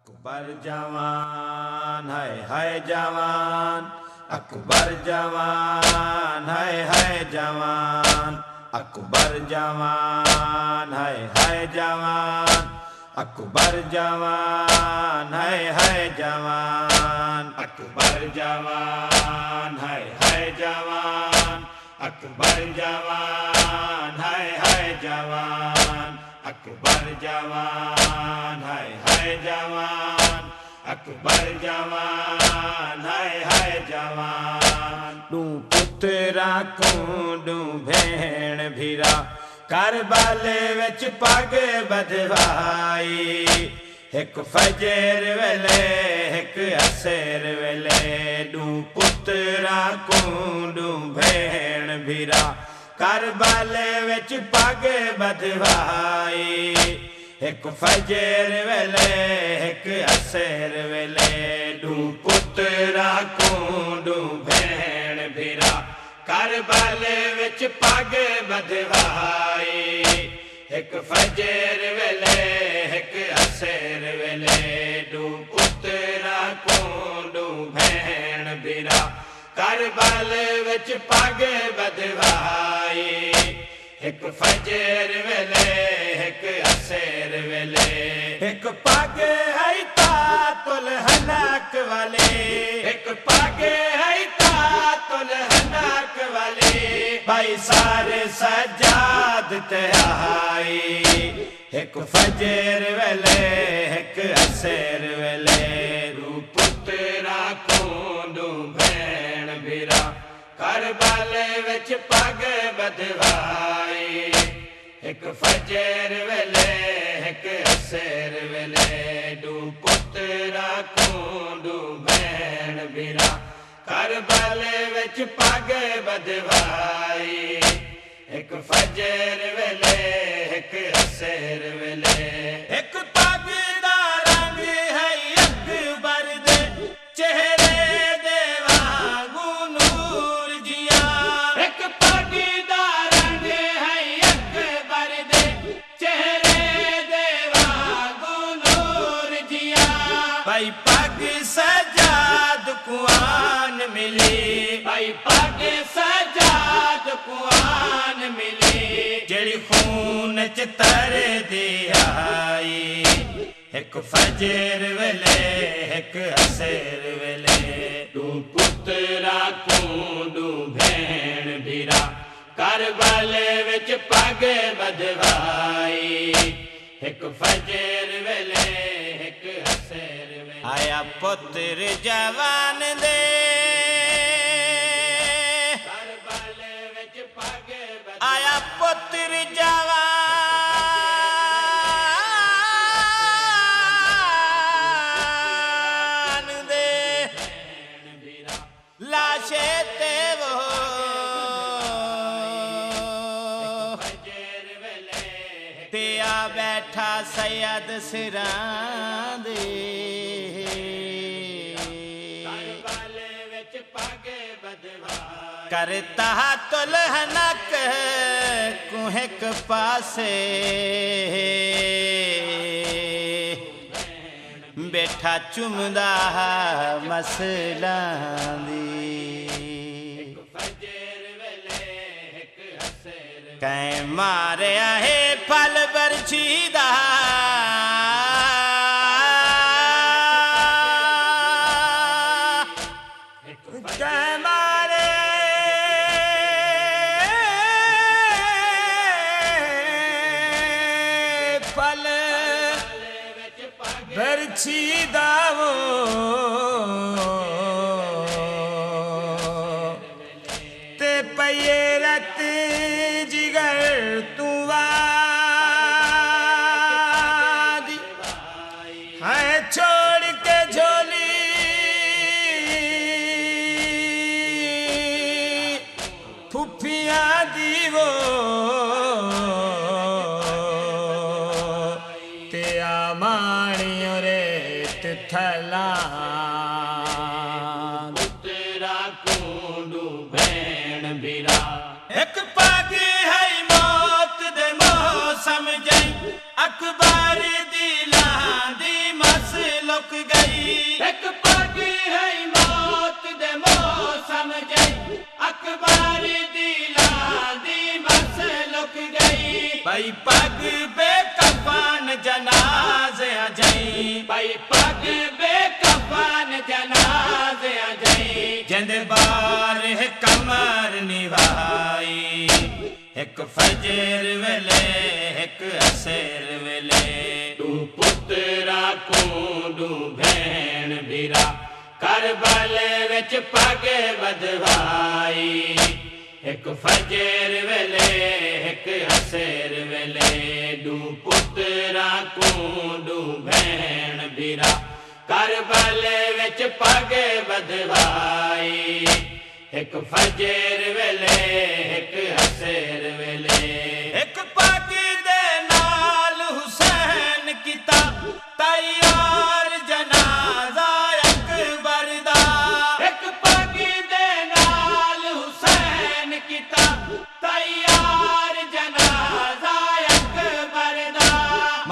अकबर जवान है जवान, अकबर जवान है जवान, अकबर जवान है जवान, अकबर जवान है जवान, अकबर जवान है जवान, अकबर जवान है जवान, अकबर जवान है जवान, अकबर जवान है जवान। डू पुत्रा को डू भेण भीरा, करबले विच पग बधवाई। एक फजर वेले एक असर वेले, डू पुत्रा को डू भेण भीरा, करबले विच पग बधवाई। एक फजर वेले एक असर वेले, डू पुत्रा को डू भेण भीरा, करबले विच पग बधवाई। एक फजर वेले एक असर वेले, डू पुत्रा को डू भेण भीरा, करबले विच पग बधवाई। एक फजर वेले एक असर वेले, एक पग है तातुल हनक वाले, एक पग है तातुल हनक वाले। भाई सारे सजाद तहाई। एक फजर वेले एक असर वेले, डू पुत्रा को डू भेण भीरा, करबले विच पग बधवाई। एक फजर वेले एक असर वेले, डू पुत्रा को डू भेण भीरा, करबले विच पग बधवाई। एक फजर वेले एक असर वेले, एक पग दा रंग है अकबर दे चेहरे दे वांगू नूर जिया। एक पग दा रंग है अकबर दे चेहरे दे वांगू नूर जिया। भाई पग सजाद कुआन मिली, भाई पग सजाद कुआन मिली, जड़ी खून च तर दी आई। एक फजर वेले एक असर वेले, डू पुत्रा को डू भेण भीरा, करबले विच पग बधवाई। एक फजर वेले एक असर वेले, आया पुत्र जवान दे, करबले विच पग बधवाई। आया पुत्र जवान लाशे ते वो ते आ बैठा सैयद सिरां दे। करता तुल हनक कुहक पासे, बैठा चुमदा मसला दी। कै मारिया है फल बरछीदा, कै मारे फल बरछीदा वो, ते पये रत जिगर तू वादी है, छोड़ के झोली फुफिया दी वो, ते आमाणियों रेत थला। पुत्रा को डू भेण भीरा, एक पग है मौत दे मोह समझाई। अकबर दी लांदी मसलो लुक गई एक पग है मौत दे मौसम जई अखबार दी लादी बस लुक गई भाई पग बेकफन जनाजे जई भाई पग बेकफन जनाजे जई जिंद बार है कमर निभाई एक फजर वेले एक असर वेले तू पुत्रा कोडू भेण भीरा करबल विच पग बदवाई एक फजर वेले एक असर वेले दू पुत्रा कोडू भेण भीरा करबल विच पग बदवाई एक फजर वेले एक असर वेले एक पग दे नाल हुसैन किता तैयार जनाजा अकबर दा एक पग दे नाल हुसैन किता तैयार जनाजा अकबर दा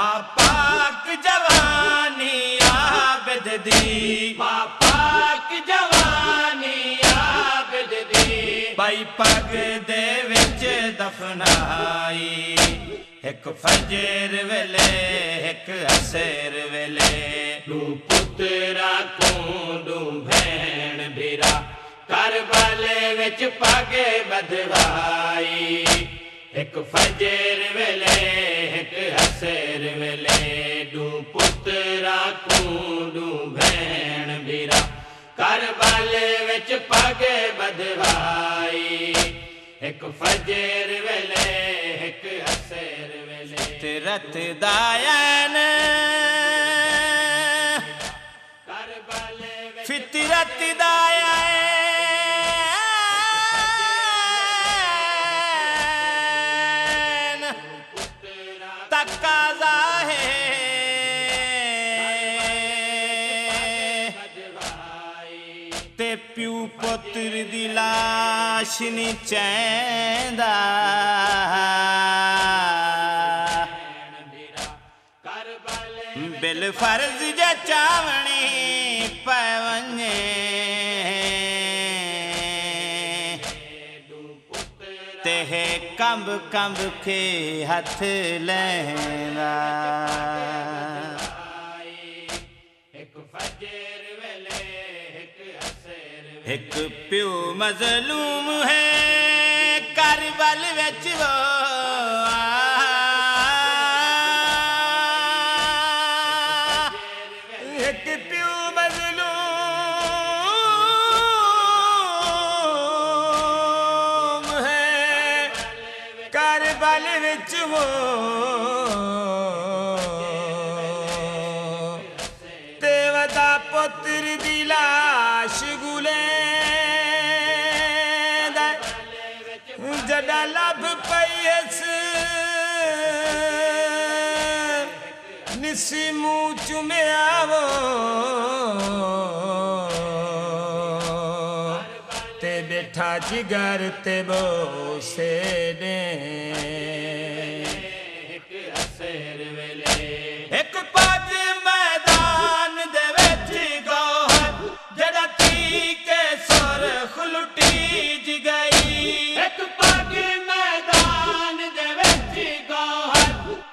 मां पाक जवानी आबिद दी मां पाक जवानी भाई पग दे विच दफनाई एक फजर वेले एक असर वेले दू पुत्रा कोडू भेण भीरा करबल विच पग बदवाई एक फजर वेले एक असर वेले दू पुत्रा कोडू भेण भीरा करबल विच पग बदवाई एक फजर वेले एक असर वेले फितरत दायन करबल फितरत दायन तकाज़ा है ते प्यू पुत्र दी लाश नी चैंदा बिल फर्ज जे चावणी पवने ते कंब कंब के हथ लेंदा एक प्यो मजलूम है करबल विच वो एक प्यो मजलूम है करबल विच वो तेवदा पुत्र दी लाश गुले जड़ा लब पैस निसी मुँह चुमिया वो ते बैठा जिगर ते बोसे दे एक असर वेले एक पग मैदान दे विच गोहर जड़ा थी के सुर खुलटी ज गई एक पग मैदान दे विच गोहर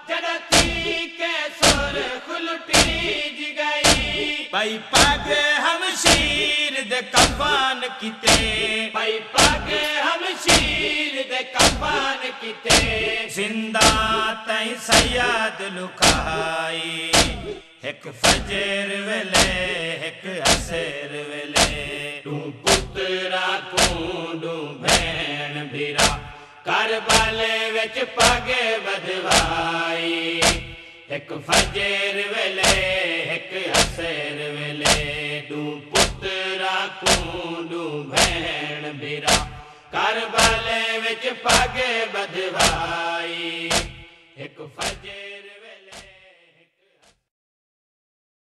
जड़ा थी के सुर खुलटी ज गई भाई पग हमशीर दे कफन किते भाई पग हमशीर दे कफन किते जिंदा तई सैयद लुकाई एक फजर वेले एक असर वेले तू पुत्रा कोडू भेण भीरा करबल विच पग बदवाई एक फजर वेले एक असर वेले तू पुत्रा कोडू भेण भीरा करबल विच पग बदवाई एक फजर